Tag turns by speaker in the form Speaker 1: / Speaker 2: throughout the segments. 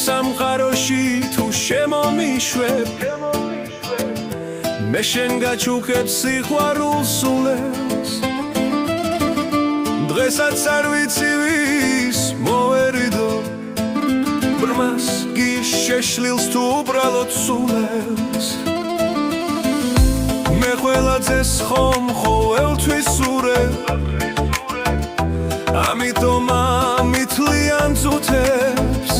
Speaker 1: სამყაროში თუ შემომიშვებ მე შენ გაჩუქებ სიყვარულს სულელს დღესაც არ ვიცი ვის მოვერიდო ბრმას გიშეშლილს თუ უბრალოდ სულელს მე ყველაძეს ხომ ყოველთვის სურებ ამიტომ ამითლიან ძუთებს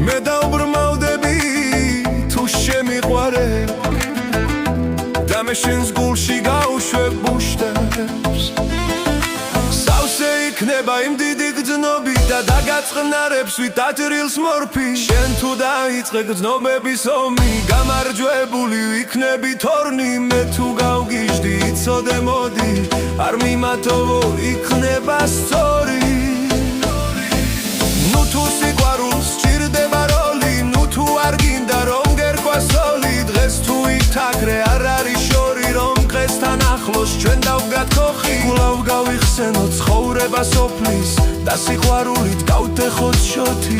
Speaker 1: მე დავბრმავდები თუ შემიყვარებ და მე შენს გულში გავუშვებ ბუშტებს სავსე იქნება იმ დიდი გრძნობით და დაგაწყნარებს ვითაჭრილს მორფი შენ თუ დაიწყე გრძნობების ომი გამარჯვებული ვიქნები თორნი მე თუ გავგიჟდი იცოდე მოდი არ მიმატოვო იქნება სწორი ნუ თუ სიყვარულს სჭირდება როლი ნუ თუ არ გინდა რომ გერქვა სოლი დღეს თუ ითაქრე არ არის შორი რომ დღესთან ახლოს ჩვენ დავდგათ ხოხი გულავ გავიხსენო ცხოვრება სოფლის და სიყვარულით გავტეხოთ შოთი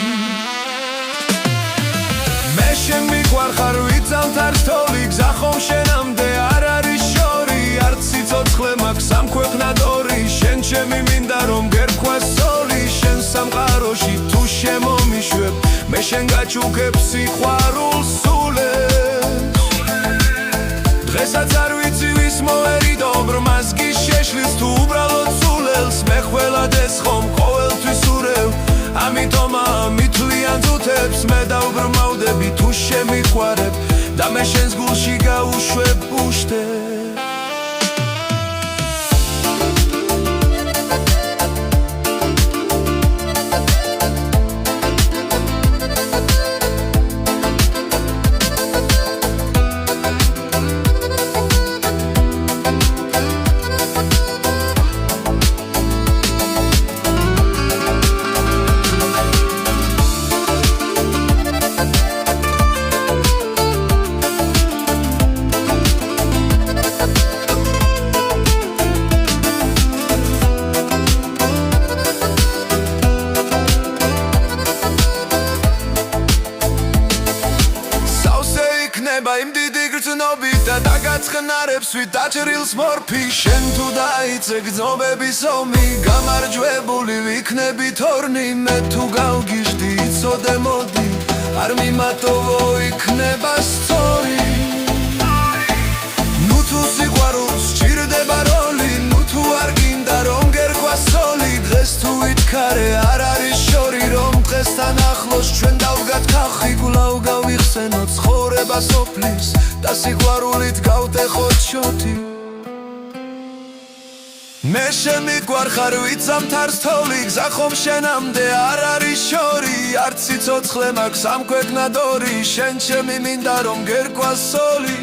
Speaker 1: მე შენ მიყვარხარ ვიწამთ არ თოლი გზა ხომ შენამდე არ არის შორი არც სიცოცხლე მაქვს ამ ქვეყნად ორი შენ ჩემი მინდა რომ გერქვა სოლი შენ სამყაროში თუ შემომიშვებ მე შენ გაჩუქებ სიყვარულს სულელს დღესაც არ ვიცი ვის მოვერიდო ბრმას გიშეშლის თუ უბრალოდ სულელს მე ყველადეს ხომ ყოველთვის ურევ ამიტომ ამითლიან ძუთებს მე დავბრმავდები თუ შემიყვარებ და მე შენს გულში გავუშვებ ბუშტებს იმ დიდი გრძნობით და დაგაწყნარებს ვითაჭრილს მორფი შენ თუ დაიწყე გრძნობების ომი გამარჯვებული ვიქნები თორნი მე თუ გავგიჟდი იცოდე მოდი არ მიმატოვო იქნება სწორი ნუ თუ სიყვარულს სჭირდება როლი ნუ თუ არ გინდა რომ გერქვა სოლი დღეს თუ ვითქარე არ არის შორი რომ დღესთან ახლოს ჩვენ დავდგათ ხალხი გულავ გავიხსენო ცხოვრება სოფლის და სიყვარულით გავტეხოთ შოთი მე შენ მიყვარხარ ვიწამთ არ თოლი გზა ხომ შენამდე არ არის შორი არც სიცოცხლე მაქვს ამ ქვეყნად ორი შენ ჩემი მინდა რომ გერქვა სოლი